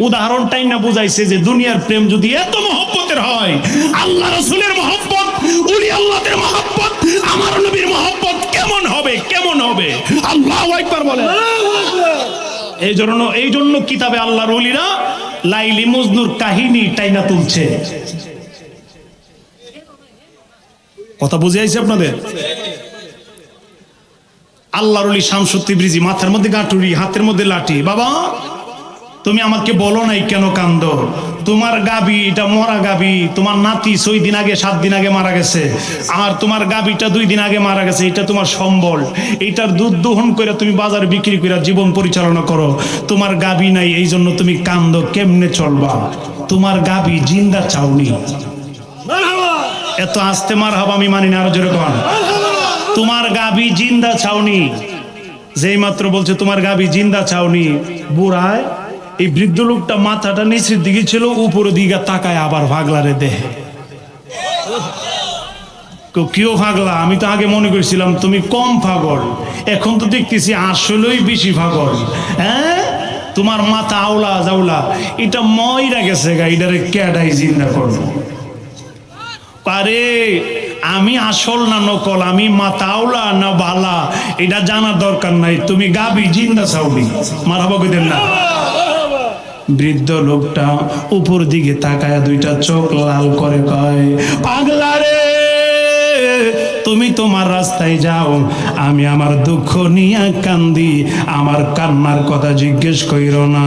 উদাহরণটাই না বুঝাইছে যে দুনিয়ার প্রেম যদি এত মহব্বতের হয়, আল্লাহ রাসূলের মহব্বত, ওলি আল্লাহদের মহব্বত, আমার নবীর মহব্বত কেমন হবে, কেমন হবে? আল্লাহু আকবার বলে। এই জন্য কিতাবে আল্লাহর ওলিরা লাইলি মজনুর কাহিনী টাইনা তুলছে। কথা বুঝে আইছে আপনাদের? আল্লাহর ওলি শামসুত তিবরিজি, মাথার মধ্যে গাঁটুরি, হাতের মধ্যে লাঠি। বাবা তুমি আমাকে বলো নাই কেন কান্দো? তোমার গাবি এটা মরা গাবি, তোমার নাতি 6 দিন আগে 7 দিন আগে মারা গেছে, আর তোমার গাবিটা 2 দিন আগে মারা গেছে, এটা তোমার সম্বল, এইটার দুধ দহন করে তুমি বাজারে বিক্রি করে জীবন পরিচালনা করো। তোমার গাবি নাই, এই জন্য তুমি কান্দো, কেমনে চলবা? তোমার গাবি জিন্দা চাউনি। এত আস্তে মারহাবা আমি মানি না, আরো জোরে কোন। তোমার গাবি জিন্দা ছাউনি, যেই মাত্র বলছে তোমার গাবি জিন্দা ছাউনি, বুড়ায় এই বৃদ্ধ লোকটা মাথাটা নিচের দিকে ছিল, উপরের দিকে তাকায় আবার ভাগলারে দেহে। কেউ ভাগলা? আমি তো আগে মনে করেছিলাম তুমি কম পাগল, এখন তো দেখতেছি আসলেই বেশি পাগল। হ্যাঁ, তোমার মাথা আওলা জাউলা, এটা ময়রা গেছে গা, এটারে কেডাই জিন্দা করবো? আরে আমি আসল না নকল, আমি মাতাওলা না বালা, এটা জানার দরকার নাই, তুমি গাবি জিন্দা চাউলি। মারহাবা কইতেন না? বৃদ্ধ লোকটা উপর দিকে তাকায় দুইটা চোখ লাল করে কয়, পাগলা রে তুমি তোমার রাস্তায় যাও, আমি আমার দুঃখ নিয়ে কান্দি, আমার কান্নার কথা জিজ্ঞেস কইরো না।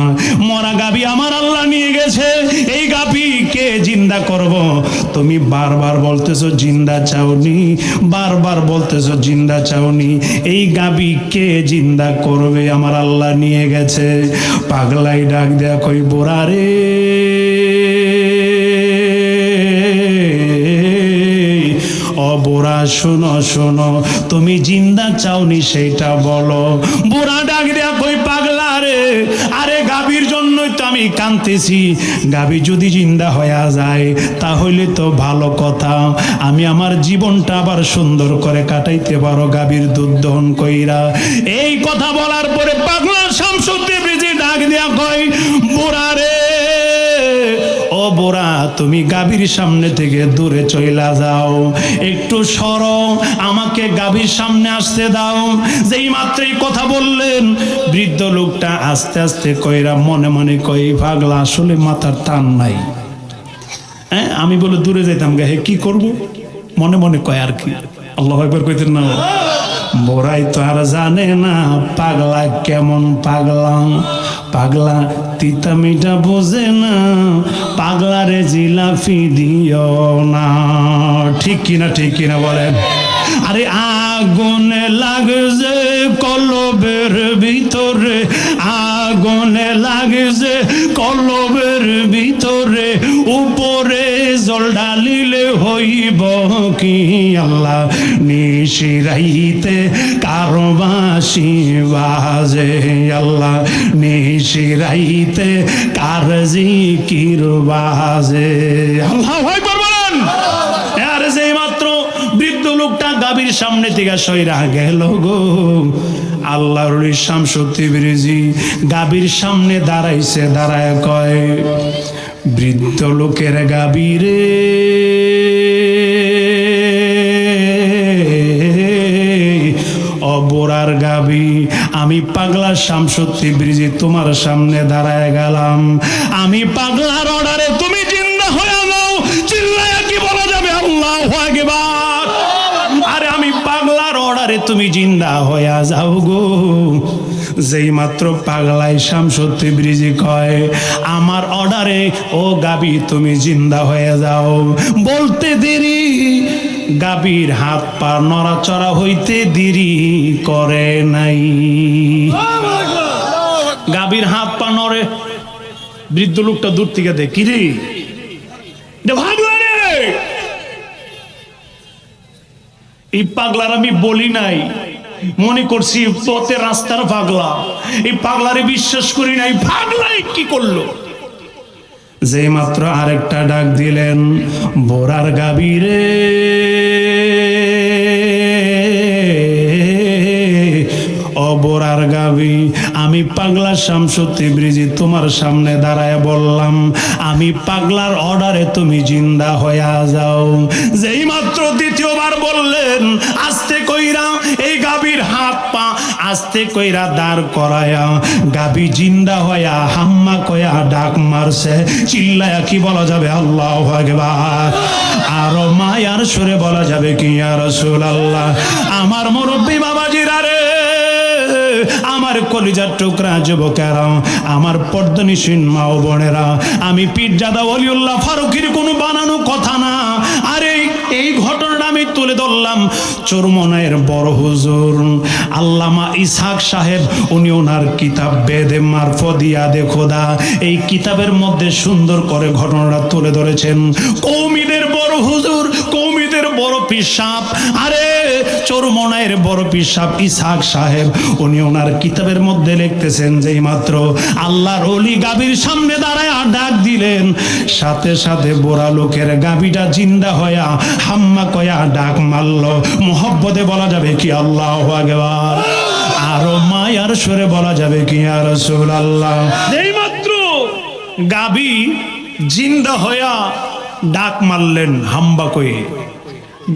মরা গাবি আমার আল্লাহ নিয়ে গেছে, এই গাবি কে জিন্দা করব? তুমি বারবার বলতেছো জিন্দা চাওনি, বারবার বলতেছো জিন্দা চাওনি, এই গাবি কে জিন্দা করবে? আমার আল্লাহ নিয়ে গেছে। পাগলাই ডাক দেয়া কই, বোরা রে বুড়া শোনো শোনো, তুমি জিন্দা চাওনি সেইটা বলো। বুড়া ডাক দেয়া কই, পাগলা রে, আরে গাভীর জন্যই তো আমি কাঁদতেছি, গাভী যদি জিন্দা হয়ে যায় তাহলে তো ভালো কথা, আমি আমার জীবনটা আবার সুন্দর করে কাটাইতে পারো গাভীর দুধ দহন কইরা। এই কথা বলার পরে পাগলা শামসুত তিবরিজি ডাক দেয়া কই, বুড়া রে ও বুড়া, তুমি গাভীর সামনে থেকে দূরে চইলা যাও, একটু সরো, আমাকে গাভীর সামনে আসতে দাও। যেই মাত্রই কথা বললেন, বৃদ্ধ লোকটা আস্তে আস্তে কইরা মনে মনে কই, পাগলা আসলে মাথার টান নাই। হ্যাঁ, আমি বলে দূরে যাইতাম গে, কি করব, মনে মনে কয় আর কি। আল্লাহু আকবার কইতেন না? বোরাই তো আর জানে না পাগলা কেমন পাগলা। পাগলা তিতা মিঠা বোঝে না, পাগলারে জিলাপি দিও না। ঠিক কিনা, ঠিক কিনা বলেন? আরে আগুনে লাগছে কলবের ভিতরে, আগুনে লাগছে কলবের ভিতরে, উপরে জল ঢালিলে হইব কি আল্লাহ, নিশিরাইতে কারো বাঁশি বাজে আল্লাহ, নিশিরাইতে কার জিকির বাজে। আল্লাহু আকবার বলেন। আরে যেই মাত্র বৃদ্ধ লোকটা গাভীর সামনে থেকে সইরা গেল গো, আল্লাহর ওলি শামসুদ্দীন ব্রিজি গাভীর সামনে দাঁড়াইছে, দাঁড়ায় কয়, বৃদ্ধ লোকের গাভী রে, অবোরার গাভী, আমি পাগলা শামসুদ্দীন ব্রিজি তোমার সামনে দাঁড়ায় গেলাম। আমি পাগলার অর্ডারে তুমি জিন্দা হয়ে যাও। চিল্লায়া কি বলা যাবে আল্লাহু আকবার? আরে আমি পাগলার অর্ডারে তুমি জিন্দা হয়ে যাও গো। যেই মাত্র পাগলাই শামসুদ্দীন ব্রিজি কয়, আমার অর্ডারে ও গাভী তুমি জিন্দা হয়ে যাও, বলতে দেরি গাভীর হাত পা নড়াচড়া হইতে দেরি করে নাই। গাভীর হাত পা নড়ে, বৃদ্ধ লোকটা দূর থেকে দেখি রে, এই পাগলার আমি বলি নাই, মনে করছি পথে রাস্তার পাগলা, এই পাগলারে বিশ্বাস করি নাই। পাগলাই কি করলো? যে মাত্র আরেকটা ডাক দিলেন, বোরার গাভী রে, অবোরার গাভী, আমি পাগলা শামসুদ্দীন ব্রিজি তোমার সামনে দাঁড়ায় বললাম, আমি পাগলার অর্ডারে তুমি জিন্দা হইয়া যাও। যেই মাত্র দ্বিতীয়বার বললেন, আস্তে কইরা এই গাভীর হাত পা আস্তে কইরা দাঁড় করায়া গাভী জিন্দা হইয়া হাম্মা কয়া ডাক মারছে। চিল্লায়া কি বলা যাবে আল্লাহু আকবার? আরো মায়ার সুরে বলা যাবে কি ইয়া রাসূলুল্লাহ? আমার মুরব্বী বাবাজিরা রে, আমার কলিজার টুকরা যুবকেরা, আমার পর্দনিশীন মা ও বোনেরা, আমি পীরজাদা ওলিউল্লাহ ফারুকীর কোনো বানানো কথা না। আরে এই ঘটনাটা আমি তুলে ধরলাম চরমনায়ের বড় হুজুর আল্লামা ইসহাক সাহেব, উনি ওনার কিতাব বেদে মারফদিয়াদে খোদা, এই কিতাবের মধ্যে সুন্দর করে ঘটনাটা তুলে ধরেছেন। কওমিদের বড় হুজুর, কওমিদের বড় পীর সাহেব, আরে চরমনায়ের বড় পীর সাহেব ইসহাক সাহেব, উনি ওনার কিতাবের মধ্যে লিখতেছেন, যেই মাত্র আল্লাহর ওলি গাভীর সামনে দাঁড়ায় ডাক দিলেন, সাথে সাথে বুড়া লোকের গাভীটা জিন্দা হইয়া হাম্মা কয়া ডাক মারল। মুহাব্বতে বলা যাবে কি আল্লাহু আকবার? আরো মায়ার সুরে বলা যাবে কি ইয়া রাসূলুল্লাহ? যেই মাত্র গাভী জিন্দা হইয়া ডাক মারলেন হাম্বা কয়ে,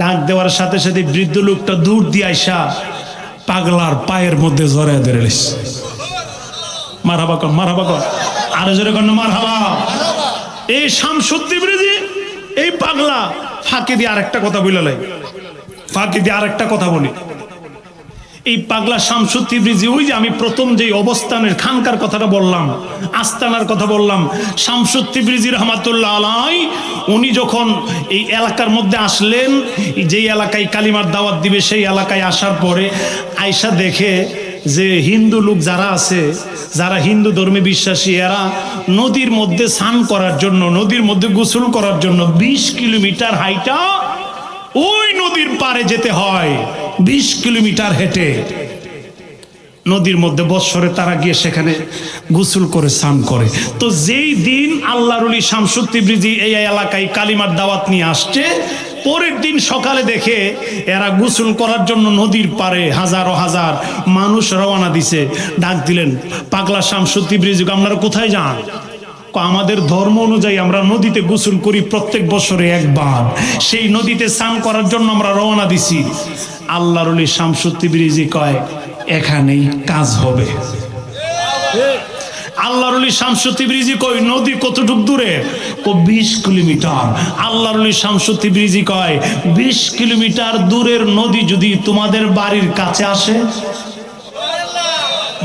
ডাক দেওয়ার সাথে সাথে বৃদ্ধ লোকটা দূর দিয়ে আইসা পাগলার পায়ের মধ্যে জড়ায় ধরে রইছে। মারহাবা কর, মারহাবা কর, আরো জোরে কর, মারহাবা। এই শামসুদ্দীন ব্রিজি এই পাগলা ফাঁকি দিয়ে আরেকটা কথা বললাই, ফাঁকি দিয়ে আরেকটা কথা বলি। এই পাগলা শামসুদ্দীন ব্রিজি, ওই যে আমি প্রথম যে অবস্থানের খানকার কথাটা বললাম, আস্তানার কথা বললাম, শামসুদ্দীন ব্রিজি রহমাতুল্লাহ আলাইহি উনি যখন এই এলাকার মধ্যে আসলেন, যেই এলাকায় কালিমার দাওয়াত দিবে সেই এলাকায় আসার পরে আয়সা দেখে যে হিন্দু লোক যারা আছে, যারা হিন্দু ধর্মে বিশ্বাসী, এরা নদীর মধ্যে স্নান করার জন্য, নদীর মধ্যে গোসল করার জন্য 20 কিলোমিটার হাইটা ওই নদীর পারে যেতে হয়। 20 কিলোমিটার হেঁটে নদীর মধ্যে বৎসরে তারা গিয়ে সেখানে গোসল করে স্নান করে। তো যেই দিন আল্লাহর ওলি শামসুদ্দীন ব্রিজি এই এলাকায় কালিমার দাওয়াত নিয়ে আসছে, পরের দিন সকালে দেখে এরা গোসল করার জন্য নদীর পারে হাজারো হাজার মানুষ রওনা দিছে। ডাক দিলেন, পাগলা শামসুদ্দীন ব্রিজি, আপনারা কোথায় যান? আমাদের ধর্ম অনুযায়ী আমরা নদীতে গোসল করি প্রত্যেক বছরে একবার, সেই নদীতে স্নান করার জন্য আমরা রওনা দিছি। আল্লাহর ওলি শামসুদ্দিন ব্রিজি কয় এখানেই কাজ হবে। আল্লাহর ওলি শামসুদ্দিন ব্রিজি কয় নদী কতটুক দূরে? 20 কিলোমিটার। আল্লাহর ওলি শামসুদ্দিন ব্রিজি কয় 20 কিলোমিটার দূরের নদী যদি তোমাদের বাড়ির কাছে আসে,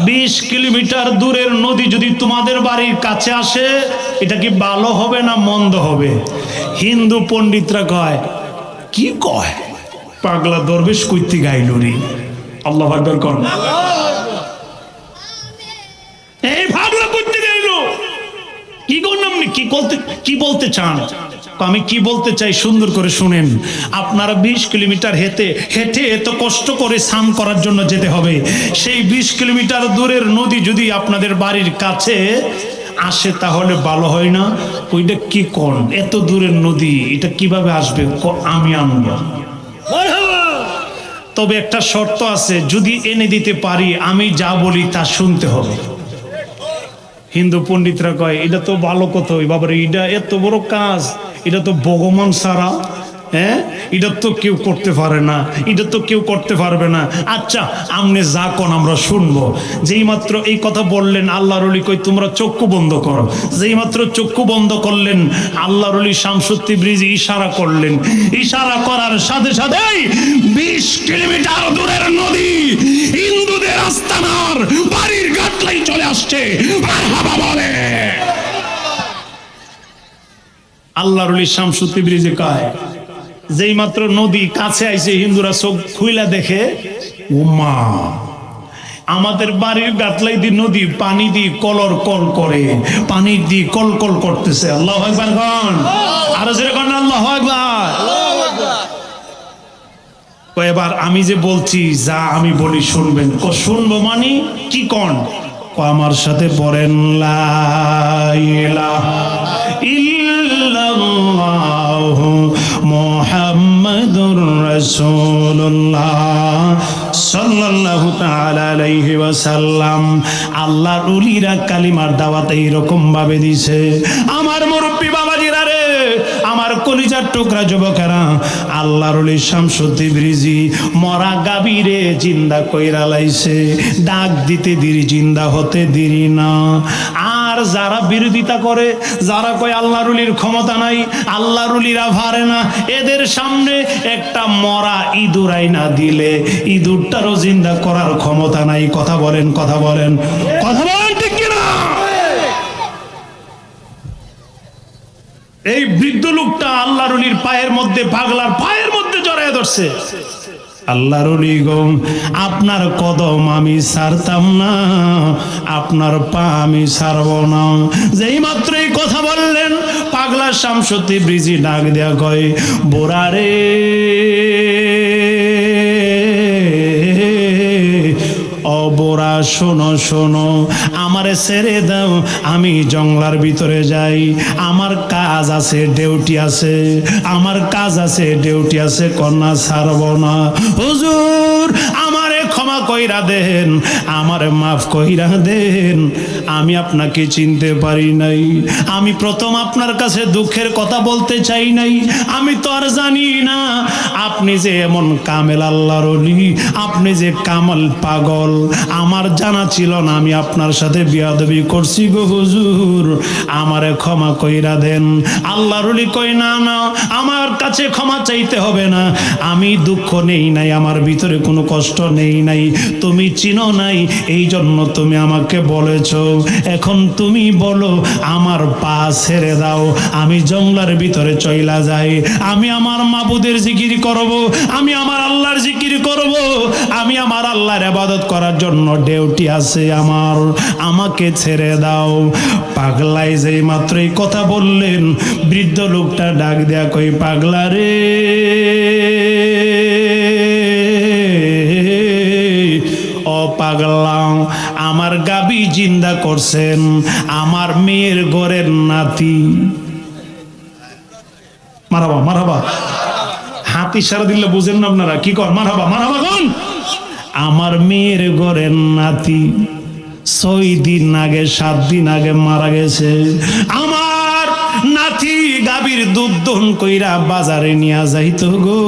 20 কিলোমিটার দূরের নদী যদি তোমাদের বাড়ির কাছে আসে, এটা কি ভালো হবে না মন্দ হবে? হিন্দু পণ্ডিতরা কয় কি কয়, পাগলা দরবেশ কইতে গাইল রে। আল্লাহ আকবার কর। এই পাগলা কইতে গাইল কি করলাম, কি বলতে চান? আমি কি বলতে চাই সুন্দর করে শুনেন। আপনারা 20 কিলোমিটার হেঁটে এত কষ্ট করে স্নান করার জন্য যেতে হবে, সেই 20 কিলোমিটার দূরের নদী যদি আপনাদের বাড়ির কাছে আসে তাহলে ভালো হয় না? ওইটা কি কোন এত দূরের নদী, এটা কিভাবে আসবে? আমি আনবো, তবে একটা শর্ত আছে, যদি এনে দিতে পারি আমি যা বলি তা শুনতে হবে। হিন্দু পণ্ডিতরা কয় এটা তো ভালো কথা, ওই বাবার এটা এত বড় কাজ, এটা তো ভগবান ছাড়া, হ্যাঁ, এটা তো কেউ করতে পারে না, এটা তো কেউ করতে পারবে না। আচ্ছা আমনে যা কোন আমরা শুনবো। যেই মাত্র এই কথা বললেন আল্লাহর ওলি কই তোমরা চক্ষু বন্ধ করো। যেই মাত্র চক্ষু বন্ধ করলেন আল্লাহর ওলি শামসুদ্দিন ব্রিজি ইশারা করলেন। ইশারা করার সাথে সাথেই 20 কিলোমিটার দূরের নদী হিন্দুদের আস্তানার বাড়ির গাটলাই চলে আসছে। মারহাবা বলে। আল্লাহর ওলি শামসুদ্দিন ব্রিজি কয় যেই মাত্র নদী কাছে আইছে হিন্দুরা চোখ খুইলা দেখে ওমা আমাদের বাড়ির গাটলাই দিয়ে নদী পানি দিয়ে কলর কল করে, পানি দিয়ে কল কল করতেছে। আল্লাহু আকবার কোন, আর জোরে কোন আল্লাহু আকবার। এবার আমি যে বলছি যা আমি বলি শুনবেন। শুনবো মানে কি কোন? আমার সাথে পড়েন লা ইলাহা ইল্লাল্লাহু মুহাম্মাদুর রাসূলুল্লাহ সাল্লাল্লাহু তাআলা আলাইহি ওয়াসাল্লাম। আল্লাহর ওলিরা কালিমার দাওয়াত এইরকম ভাবে দিছে। আমার মুরব্বি বাবাজিরা রে, আমার কলিজার টুকরা যুবকেরা, আল্লাহর ওলি শামসুদ্দিন ব্রিজি মরা গাভীরে জিন্দা কইরা লাইছে। ডাক দিতে দেরি, জিন্দা হতে দেরি না। আর যারা বিরোধিতা করে, যারা কয় আল্লাহর ওলির ক্ষমতা নাই, আল্লাহর ওলিরা পারে না, এদের সামনে একটা মরা ইঁদুর আইনা দিলে ইঁদুরটারও জিন্দা করার ক্ষমতা নাই। কথা বলেন, কথা বলেন, কথা বলেন ঠিক কিনা? এই বৃদ্ধ লোকটা আল্লাহর ওলির পায়ের মধ্যে, পাগলার পায়ের মধ্যে জড়ায় ধরছে। আল্লাহর ওলি গো, আপনার কদম আমি ছাড়তাম না, আপনার পা আমি ছাড়ব না। যেই মাত্র এই কথা বললেন পাগলা শামসুদ্দিন ব্রিজি ডাক দেয়া কয় বোরারে অবরা শোনো শোনো, আমারে ছেড়ে দাও, আমি জঙ্গলার ভিতরে যাই। আমার কাজ আছে, ডিউটি আছে, আমার কাজ আছে, ডিউটি আছে, কন্যা ছাড়ব না। হুজুর আমারে ক্ষমা কইরা দেন, আমারে মাফ কইরা দেন, আমি আপনাকে চিনতে পারি নাই। আমি প্রথম আপনার কাছে দুঃখের কথা বলতে চাই নাই। আমি তো আর জানি না আপনি যে এমন কামেল আল্লাহর ওলি, আপনি যে কামাল পাগল, আমার জানা ছিল না। আমি আপনার সাথে বিয়াদবি করছি গো হুজুর, আমারে ক্ষমা কইরা দেন। আল্লাহর ওলি কই না না, আমার কাছে ক্ষমা চাইতে হবে না, আমি দুঃখ নেই নাই, আমার ভিতরে কোনো কষ্ট নেই নাই, তুমি চিনো নাই, এই জন্য তুমি আমাকে বলেছ। এখন তুমি বলো আমার পা ছেড়ে দাও, আমি জঙ্গলার ভিতরে চইলা যাই, আমি আমার মাবুদের জিকির করব, আমি আমার আল্লাহর জিকির করব, আমি আমার আল্লাহর ইবাদত করার জন্য ডিউটি আছে আমার, আমাকে ছেড়ে দাও। পাগলাই যেই মাত্র এই কথা বললেন বৃদ্ধ লোকটা ডাক দেয়া কই পাগলা রে ও পাগলা, আমার গাবি জিন্দা করছেন, আমার মেয়ের ঘরের নাতি। মারহাবা মারহাবা, হাত ইশারা দিলে বুঝেন না আপনারা, কি কর মারহাবা মারহাবা কোন? আমার মেয়ের ঘরের নাতি 6 দিন আগে 7 দিন আগে মারা গেছে। আমার নাতি গাভীর দুধ দহন কইরা বাজারে নিয়ে যাইতো গো।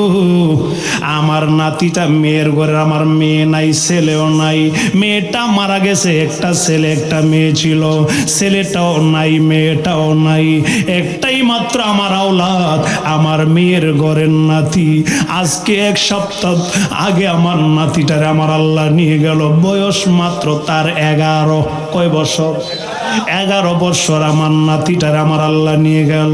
আমার নাতিটা মেয়ের ঘরে, আমার মেয়ে নাই, ছেলেও নাই। মেয়েটা মারা গেছে, একটা ছেলে একটা মেয়ে ছিল, ছেলেটাও নাই মেয়েটাও নাই। একটাই মাত্র আমার আওলাদ, আমার মেয়ের ঘরের নাতি। আজকে 1 সপ্তাহ আগে আমার নাতিটারে আমার আল্লাহ নিয়ে গেল। বয়স মাত্র তার 11। কয় বছর? 11 বছর আমার নাতিটারে আমার আল্লাহ নিয়ে গেল।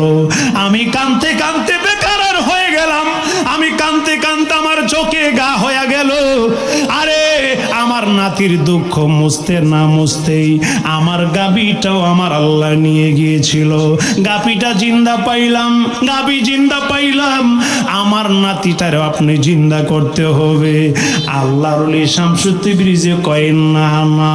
আমি কাঁদতে কাঁদতে বেকার হয়ে গেলাম। আমি কাঁদতে কাঁদতে আমার চোখে গা হয়ে গেল। আরে আমার নাতির দুঃখ মুছতে না মুছতেই আমার গাভীটাও আমার আল্লাহ নিয়ে গিয়েছিল। গাভীটা জিন্দা পাইলাম, গাভী জিন্দা পাইলাম। আমার নাতিটারও আপনি জিন্দা করতে হবে। আল্লাহর ওলি শামসুদ্দিন ব্রিজে কয়েন না না,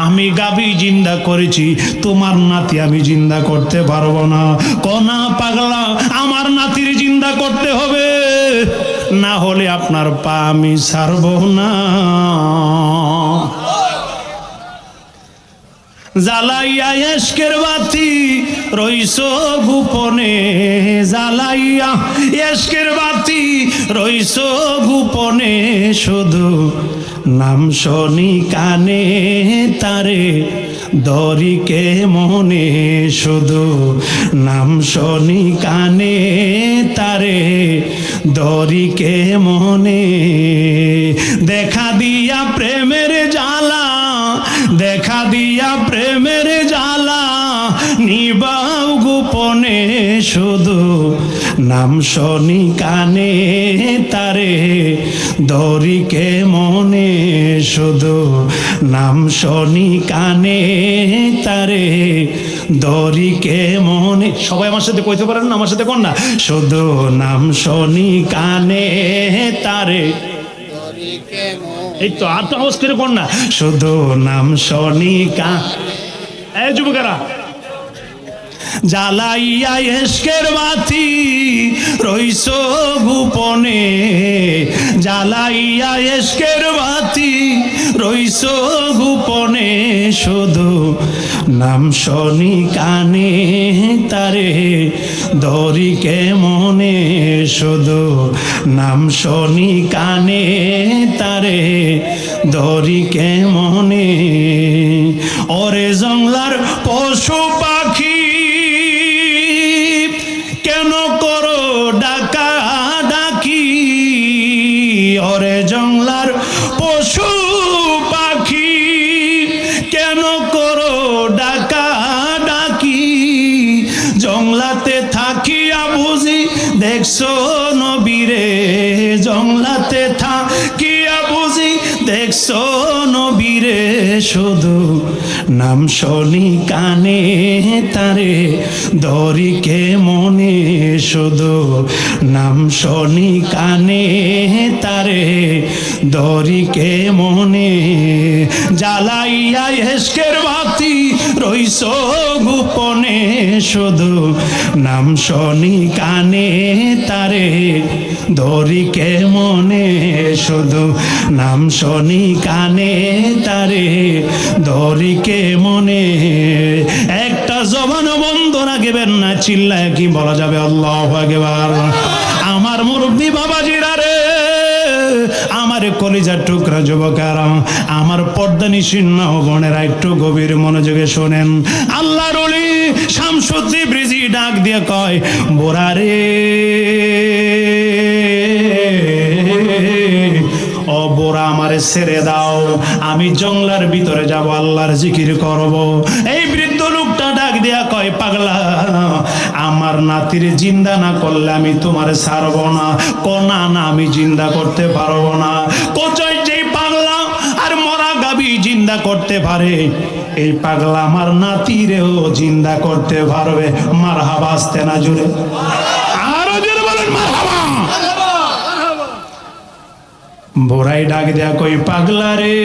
আমি গাভী জিন্দা করেছি, তোমার নাতি আমি জিন্দা করতে পারবো না। কনা পাগলা, আমার নাতির জিন্দা করতে হবে, না হলে আপনার পা আমি ছাড়ব না। জ্বালাইয়া এশকের বাতি রইছো গোপনে, জ্বালাইয়া এশকের বাতি রইছো গোপনে, শুধু নাম শনি কানে তারে দরিকে মনে, শুধু নাম শনি কানে তারে দরিকে মনে। দেখা দিয়া প্রেমের জ্বালা, দেখা দিয়া প্রেমের জ্বালা, নিবাও গোপনে, শুধু নাম শনি কানে তারে দরিকে মনে, শুধু নাম শনি কানে তারে দরিকে মনে। সবাই আমার সাথে কইতে পারেন না? আমার সাথে কোন না, শুধু নাম শনি কানে তারে, এই তো আর তো আওয়াজ করে কোন না, শুধু নাম শনি কানে। এই যুবকেরা, জ্বালাইয়া এশকের বাতি রইছো গোপনে, জ্বালাইয়া এশকের বাতি রইছো গোপনে, শুধু নাম শনি কানে তারে দরিকে মনে, শুধু নাম শনি কানে তারে দরিকে মনে। ওরে জংলার পশু পাখি কেন করো ডাকা ডাকি, ওরে জংলার পশু পাখি কেন করো ডাকা ডাকি, জংলাতে থাকিয়া বুঝি দেখছো নবীরে, জংলাতে থাকিয়া বুঝি দেখছো নবীরে, শুধু নাম শনি কানে তারে দরিকে মনে, শুধু নাম শনি কানে তারে দরিকে মনে। জ্বালাইয়া এশকের বাতি রইছো গোপনে, শুধু নাম শনি কানে তারে দরিকে মনে, শুধু নাম শনি কানে তারে দরিকে মনে। একটা জবান বন্ধ রাখবেন না, চিল্লায় কি বলা যাবে আল্লাহু আকবার। আমার মুরব্বী বাবাজিরা রে, আমার কলিজার টুকরা যুবকেরা, আমার পর্দানিশীন বোনেরা, একটু গভীর মনোযোগে শোনেন। আল্লাহর ওলি শামসুদ্দিন ব্রিজি ডাক দিয়ে কয়, বোরা রে ও বোরা, আমারে ছেড়ে দাও, আমি জঙ্গলার ভিতরে যাব, আল্লাহর জিকির করব। এই বৃদ্ধ লোকটা ডাক দিয়া কয়, পাগলা, আমার নাতির জিন্দা না করলে আমি তোমার ছাড়ব না। কোনা না, আমি জিন্দা করতে পারবো না। কোচয় যেই পাগলা আর মরা গাবি জিন্দা করতে পারে, এই পাগলা আমার নাতিরেও জিন্দা করতে পারবে। মারহাবা, আসতে না জুড়ে, আরো জোরে বলেন মারহাবা। বোরাই ডাক দেয়া কই, পাগলা রে,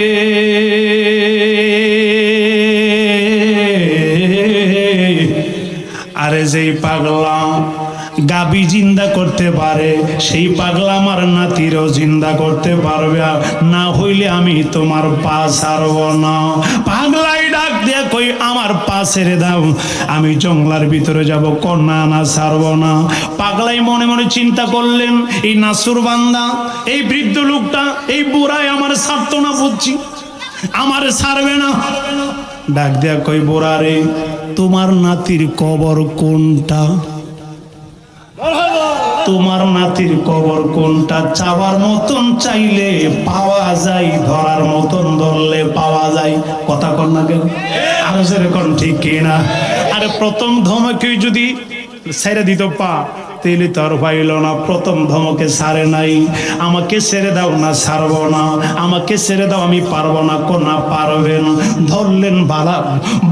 আরে যেই পাগলা গাবি জিন্দা করতে পারে, সেই পাগলা আমার নাতিরও জিন্দা করতে পারবে না, হইলে আমি তোমার পা ছাড়ব না। পাগলাই ডাক দিয়া কই আমার পা ছেড়ে দাও, আমি জঙ্গলার ভিতরে যাব, কন্যা না ছাড়ব না। পাগলাই মনে মনে চিন্তা করলেন, এই নাসুর বান্দা, এই বৃদ্ধ লোকটা, এই বুড়াই আমার ছাড়তো না, বুঝছি আমার ছাড়বে না। ডাক দেয়া কই বুড়া রে, তোমার নাতির কবর কোনটা? তোমার নাতির কবর কোনটা? চাওয়ার মতন চাইলে পাওয়া যায়, ধরার মতন ধরলে পাওয়া যায়। কথা কন না কেন? আর সেরকম ঠিক কিনা? আরে প্রথম ধমকে যদি ছেড়ে দিত পা, তেলি তো আর পাইল না। প্রথম ধমকে ছাড়ে নাই, আমাকে ছেড়ে দাও না, ছাড়বো না, আমাকে ছেড়ে দাও, আমি পারবো না। কোনা পারবেন? ধরলেন,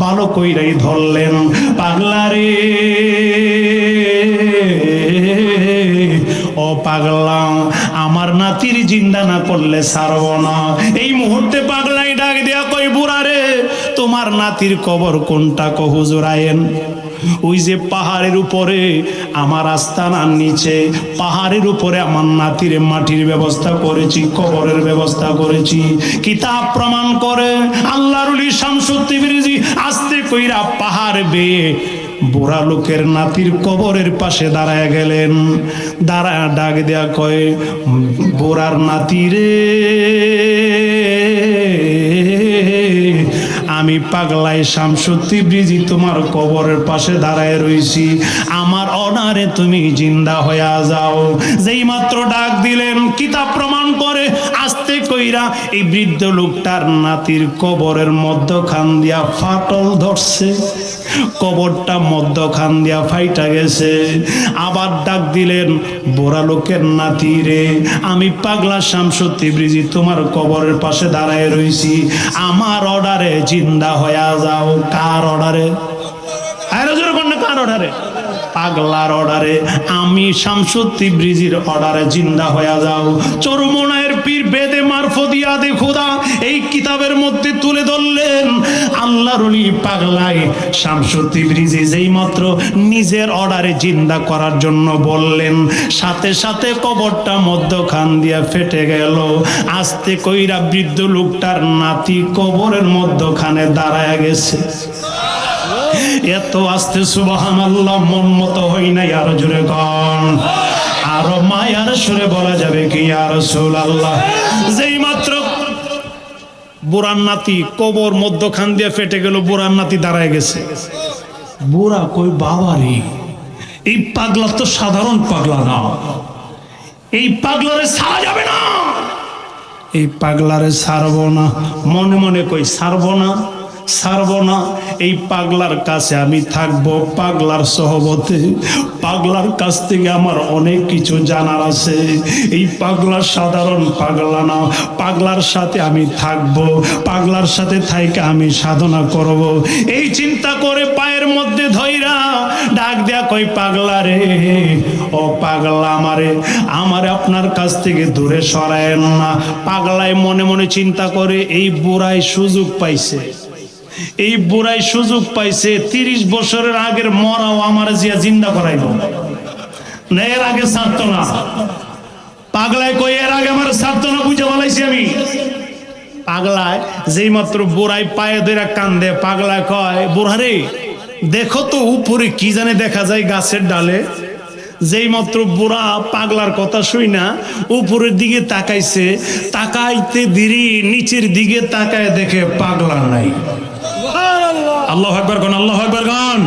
ভালো কইরাই ধরলেন। পাগলা রে, ও পাগলা, আমার নাতির জিন্দা না করলে ছাড়বো না। এই মুহূর্তে পাগলাই ডাক দিয়া কই বুড়া রে, তোমার নাতির কবর কোনটা? কো হুজুর আয়েন, ওই যে পাহাড়ের উপরে আমার আস্তানার নিচে, পাহাড়ের উপরে আমার নাতির মাটির ব্যবস্থা করেছি, কবরের ব্যবস্থা করেছি। কিতাব প্রমাণ করে আল্লাহর ওলি শামসুদ্দিন আস্তে কইরা পাহাড় বেয়ে বুড়া লোকের নাতির কবরের পাশে দাঁড়ায় গেলেন। দাঁড়ায় ডাক দেয়া কয়, বুড়ার নাতি রে, আমি পাগলাই শামসুদ্দিন তোমার কবরের পাশে দাঁড়ায় রইছি, আমার অনারে তুমি জিন্দা হইয়া যাও। যেই মাত্র ডাক দিলেন, কিতাব প্রমাণ করে আস্তে কইরা এই বৃদ্ধ লোকটার নাতির কবরের মধ্যখান দিয়া ফাটল ধরছে, কবরটা মধ্যখান দিয়া ফাইটা গেছে। আবার ডাক দিলেন, বুড়া লোকের নাতি রে, আমি পাগলা শামসুদ্দিন তোমার কবরের পাশে দাঁড়ায় রইছি, আমার অর্ডারে জিন্দা হইয়া যাও। কার অর্ডারে? কার অর্ডারে? পাগলার অর্ডারে। আমি শামসুদ্দিন অর্ডারে জিন্দা হইয়া যাও। চরমনায়ের পীর বেদে মারফতিয়াদে খোদা এই কিতাবের মধ্যে তুলে ধরলেন, আল্লাহর ওলি পাগলাই শামসুদ্দিন যেই মাত্র নিজের অর্ডারে জিন্দা করার জন্য বললেন, সাথে সাথে কবরটা মধ্যখান দিয়া ফেটে গেল। আস্তে কইরা বৃদ্ধ লোকটার নাতি কবরের মধ্যখানে দাঁড়ায় গেছে। এত আস্তে সুবহানাল্লাহ, মন মতো হই নাই। আরো জোরে কন, আরো মায়ার সুরে বলা যাবে কি ইয়া রাসূলুল্লাহ? যেই মাত্র বুড়ার নাতি কবর মধ্যখান দিয়ে ফেটে গেল, বুড়ার নাতি দাঁড়ায় গেছে। বুড়া কই বাবারে, এই পাগলা তো সাধারণ পাগলা না, এই পাগলারে ছাড়া যাবে না, এই পাগলারে ছাড়বো না। মনে মনে কই ছাড়বো না, ছাড়বো না। এই পাগলার কাছে আমি থাকবো, পাগলার সহবতে, পাগলার কাছ থেকে আমার অনেক কিছু জানার আছে। এই পাগলা সাধারণ পাগলা না, পাগলার সাথে আমি থাকবো, পাগলার সাথে থাইকে আমি সাধনা করব। এই চিন্তা করে পায়ের মধ্যে ধইরা ডাক দেয়া কই পাগলা রে, ও পাগলা, আমারে আপনার কাছ থেকে দূরে সরায়েন না। পাগলায় মনে মনে চিন্তা করে, এই বুড়াই সুযোগ পাইছে, এই বুড়াই সুযোগ পাইছে 30 বছরের আগের মরাও আমার জিয়া জিন্দা করাইব না, এর আগে ছাড়তো না। পাগলায় কই এর আগে আমার ছাড়তো না, বুঝে বলাইছি আমি। পাগলায় যেই মাত্র বুড়াই পায়ে ধরে কান্দে, পাগলায় কয়, বুড়া রে দেখো তো উপরে কি জানে দেখা যায় গাছের ডালে। যেই মাত্র বুড়া পাগলার কথা শুই না উপরের দিকে তাকাইছে, তাকাইতে দেরি নিচের দিকে তাকায় দেখে পাগলা নাই। আল্লাহু আকবার কোন, আল্লাহু আকবার কোন।